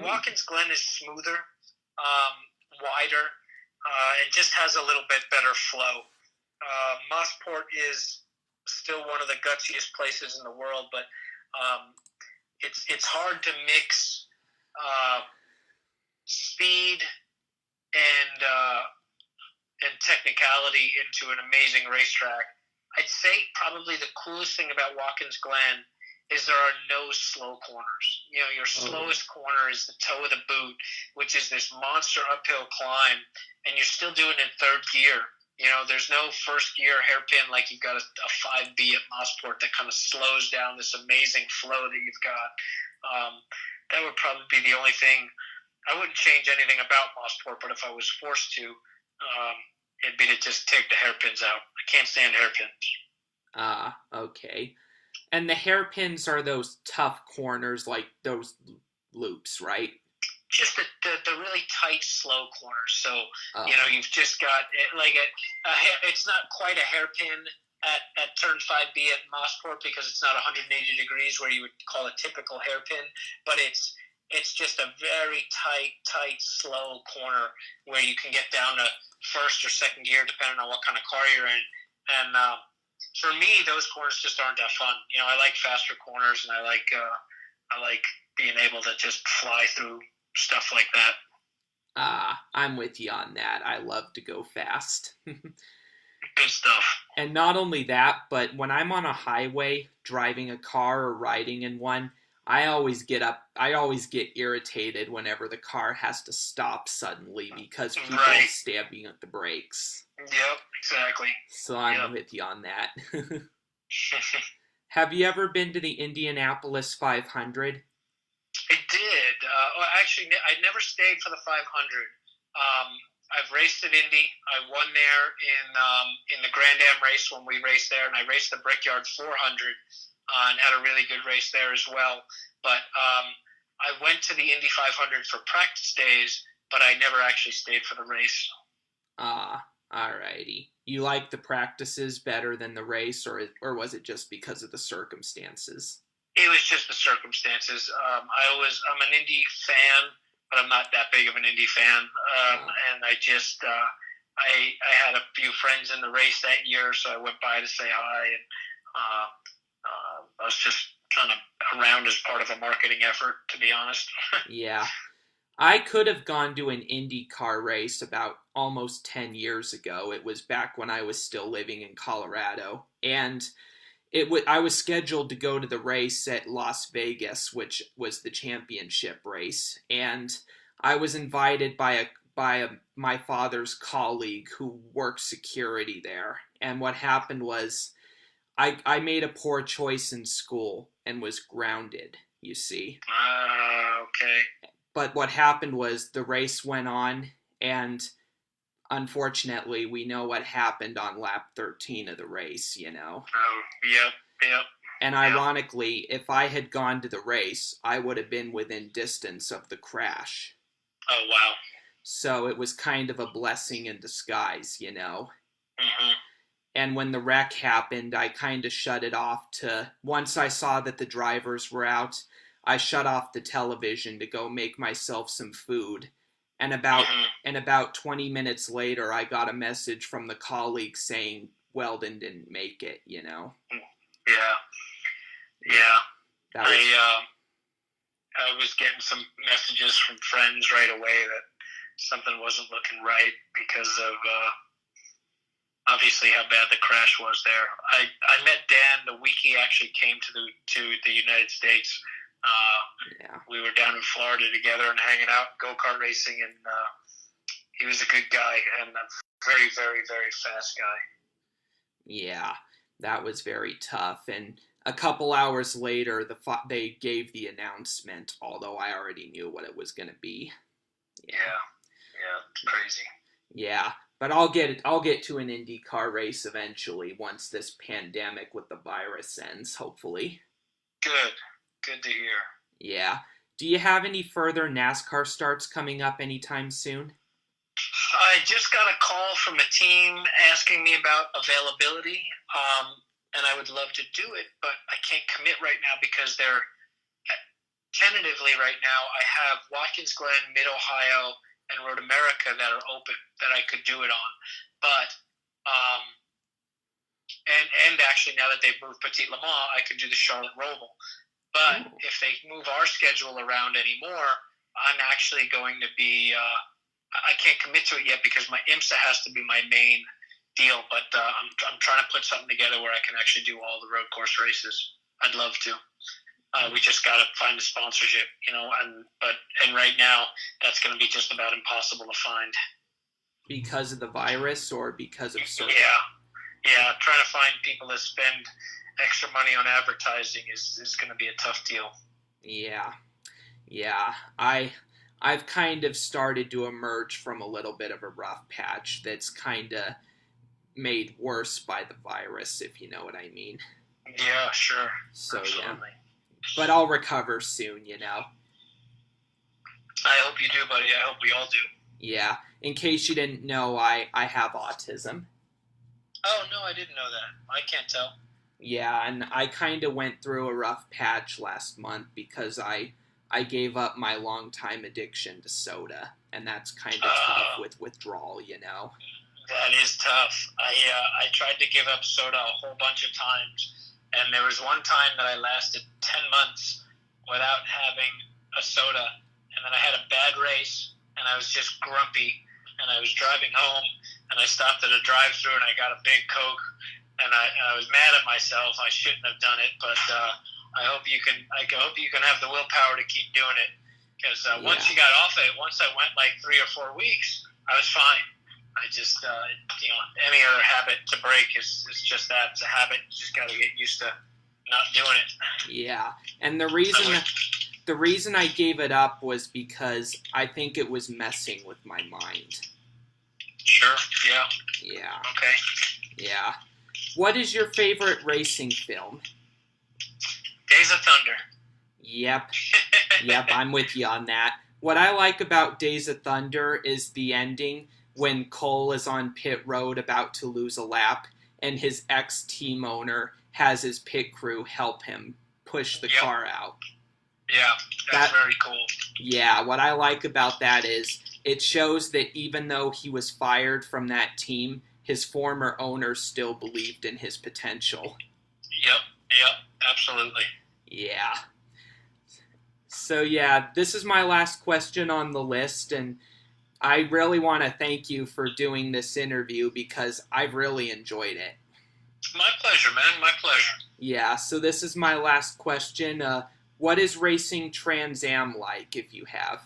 Watkins Glen is smoother, wider, and just has a little bit better flow. Mosport is still one of the gutsiest places in the world, but it's hard to mix speed and technicality into an amazing racetrack. I'd say probably the coolest thing about Watkins Glen is there are no slow corners. Your slowest corner is the toe of the boot, which is this monster uphill climb, and you're still doing it in third gear. There's no first gear hairpin like you've got a 5B at Mosport that kind of slows down this amazing flow that you've got. That would probably be the only thing. I wouldn't change anything about Mosport, but if I was forced to, it'd be to just take the hairpins out. I can't stand hairpins. Okay. And the hairpins are those tough corners, like those loops, right? Just the really tight, slow corners. So, you've just got it's not quite a hairpin at turn 5B at Mosport because it's not 180 degrees where you would call a typical hairpin, but it's just a very tight, slow corner where you can get down to first or second gear depending on what kind of car you're in. And for me, those corners just aren't that fun. I like faster corners, and I like being able to just fly through stuff like that. I'm with you on that. I love to go fast. Good stuff. And not only that, but when I'm on a highway driving a car or riding in one, I always get irritated whenever the car has to stop suddenly because people are stabbing at the brakes. Yep, exactly. So I'm with you on that. Have you ever been to the Indianapolis 500? I did. Actually, I never stayed for the 500. I've raced at Indy. I won there in the Grand Am race when we raced there, and I raced the Brickyard 400 and had a really good race there as well. But I went to the Indy 500 for practice days, but I never actually stayed for the race. Alrighty. You like the practices better than the race, or was it just because of the circumstances? It was just the circumstances. I'm an Indy fan, but I'm not that big of an Indy fan. And I just, I had a few friends in the race that year, so I went by to say hi. And I was just kind of around as part of a marketing effort, to be honest. Yeah. I could have gone to an IndyCar race about almost 10 years ago. It was back when I was still living in Colorado. And I was scheduled to go to the race at Las Vegas, which was the championship race, and I was invited by my father's colleague who worked security there. And what happened was, I made a poor choice in school and was grounded. You see. Okay. But what happened was the race went on, and unfortunately, we know what happened on lap 13 of the race, Oh, yep. And ironically, if I had gone to the race, I would have been within distance of the crash. Oh, wow. So it was kind of a blessing in disguise, Mm-hmm. And when the wreck happened, I kind of shut it off once I saw that the drivers were out, I shut off the television to go make myself some food. And about 20 minutes later, I got a message from the colleague saying Weldon didn't make it, Yeah. I was getting some messages from friends right away that something wasn't looking right because of obviously how bad the crash was there. I met Dan the week he actually came to the United States. We were down in Florida together and hanging out, go-kart racing, and he was a good guy and a very, very, very fast guy. Yeah, that was very tough. And a couple hours later, they gave the announcement, although I already knew what it was going to be. Yeah, it's crazy. Yeah, but I'll get to an IndyCar race eventually once this pandemic with the virus ends, hopefully. Good to hear. Yeah. Do you have any further NASCAR starts coming up anytime soon? I just got a call from a team asking me about availability, and I would love to do it, but I can't commit right now because they're tentatively right now. I have Watkins Glen, Mid-Ohio, and Road America that are open that I could do it on, but and actually now that they've moved Petit Le Mans, I could do the Charlotte Roval. But if they move our schedule around anymore, I'm actually going to be. I can't commit to it yet because my IMSA has to be my main deal. But I'm trying to put something together where I can actually do all the road course races. I'd love to. We just got to find a sponsorship, and right now that's going to be just about impossible to find. Because of the virus or because of service? Yeah. Trying to find people that spend extra money on advertising is going to be a tough deal. Yeah. I've kind of started to emerge from a little bit of a rough patch that's kind of made worse by the virus, if you know what I mean. Yeah, sure. So, absolutely. Yeah. But I'll recover soon, I hope you do, buddy. I hope we all do. Yeah. In case you didn't know, I have autism. Oh, no, I didn't know that. I can't tell. Yeah, and I kind of went through a rough patch last month because I gave up my long-time addiction to soda, and that's kind of tough with withdrawal, That is tough. I tried to give up soda a whole bunch of times, and there was one time that I lasted 10 months without having a soda, and then I had a bad race, and I was just grumpy, and I was driving home, and I stopped at a drive-thru, and I got a big Coke, and I was mad at myself. I shouldn't have done it, but I hope you can have the willpower to keep doing it, because once you got off it, once I went like 3 or 4 weeks, I was fine. I just, any other habit to break is just that. It's a habit. You just got to get used to not doing it. Yeah, and the reason I gave it up was because I think it was messing with my mind. Sure, yeah. Yeah. Okay. Yeah. What is your favorite racing film? Days of Thunder. Yep, I'm with you on that. What I like about Days of Thunder is the ending when Cole is on pit road about to lose a lap, and his ex-team owner has his pit crew help him push the car out. Yeah, that's very cool. Yeah, what I like about that is it shows that even though he was fired from that team, his former owner still believed in his potential. Yep, absolutely. Yeah. So yeah, this is my last question on the list, and I really want to thank you for doing this interview because I've really enjoyed it. My pleasure, man. My pleasure. Yeah, so this is my last question. What is racing Trans Am like, if you have?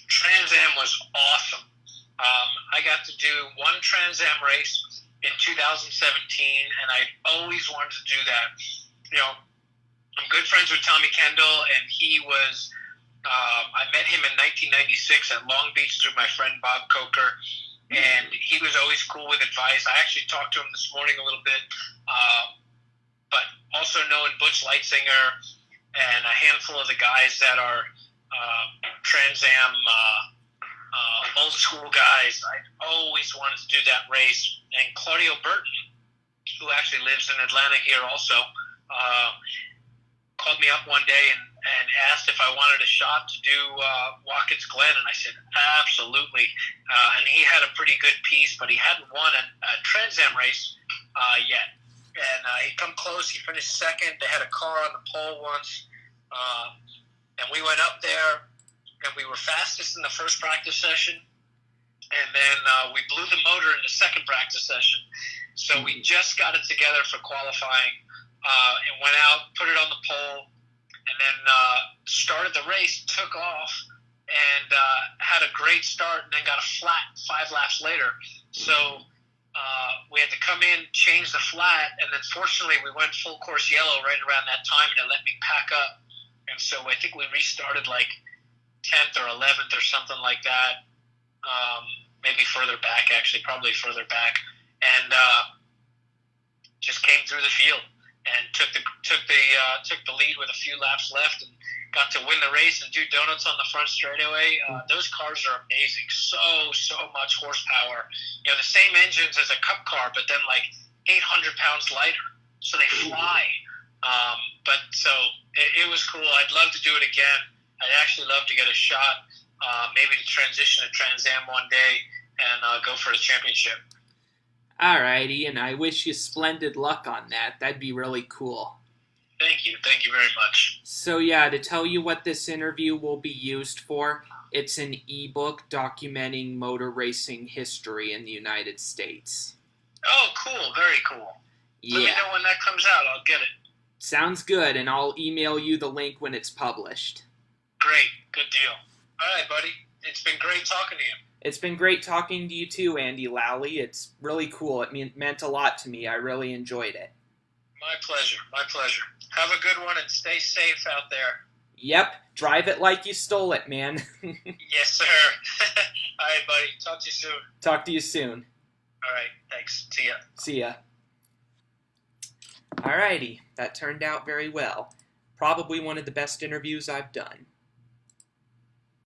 Trans Am was awesome. I got to do one Trans Am race in 2017, and I always wanted to do that. I'm good friends with Tommy Kendall, and he was... I met him in 1996 at Long Beach through my friend Bob Coker, and he was always cool with advice. I actually talked to him this morning a little bit, but also knowing Butch Leitzinger and a handful of the guys that are Trans Am old school guys, I always wanted to do that race. And Claudio Burton, who actually lives in Atlanta here also, called me up one day and asked if I wanted a shot to do Watkins Glen, and I said absolutely. And he had a pretty good piece, but he hadn't won a Trans Am race yet. And he come close. He finished second. They had a car on the pole once, and we went up there, and we were fastest in the first practice session, and then we blew the motor in the second practice session. So we just got it together for qualifying, and went out, put it on the pole, and then started the race, took off, and had a great start, and then got a flat 5 laps later. So we had to come in, change the flat, and then fortunately we went full course yellow right around that time, and it let me pack up. And so I think we restarted like 10th or 11th or something like that, maybe further back, actually, probably further back, and just came through the field and took the lead with a few laps left, and got to win the race and do donuts on the front straightaway. Those cars are amazing. So much horsepower. The same engines as a Cup car, but then like 800 pounds lighter. So they fly. But so it was cool. I'd love to do it again. I'd actually love to get a shot, maybe to transition to Trans Am one day and go for the championship. Alrighty, and I wish you splendid luck on that. That'd be really cool. Thank you very much. So yeah, to tell you what this interview will be used for, it's an ebook documenting motor racing history in the United States. Oh, cool. Very cool. Yeah. Let me know when that comes out. I'll get it. Sounds good, and I'll email you the link when it's published. Great. Good deal. All right, buddy. It's been great talking to you. It's been great talking to you too, Andy Lally. It's really cool. It meant a lot to me. I really enjoyed it. My pleasure. My pleasure. Have a good one and stay safe out there. Yep. Drive it like you stole it, man. Yes, sir. All right, buddy. Talk to you soon. Talk to you soon. All right. Thanks. See ya. See ya. Alrighty. That turned out very well. Probably one of the best interviews I've done.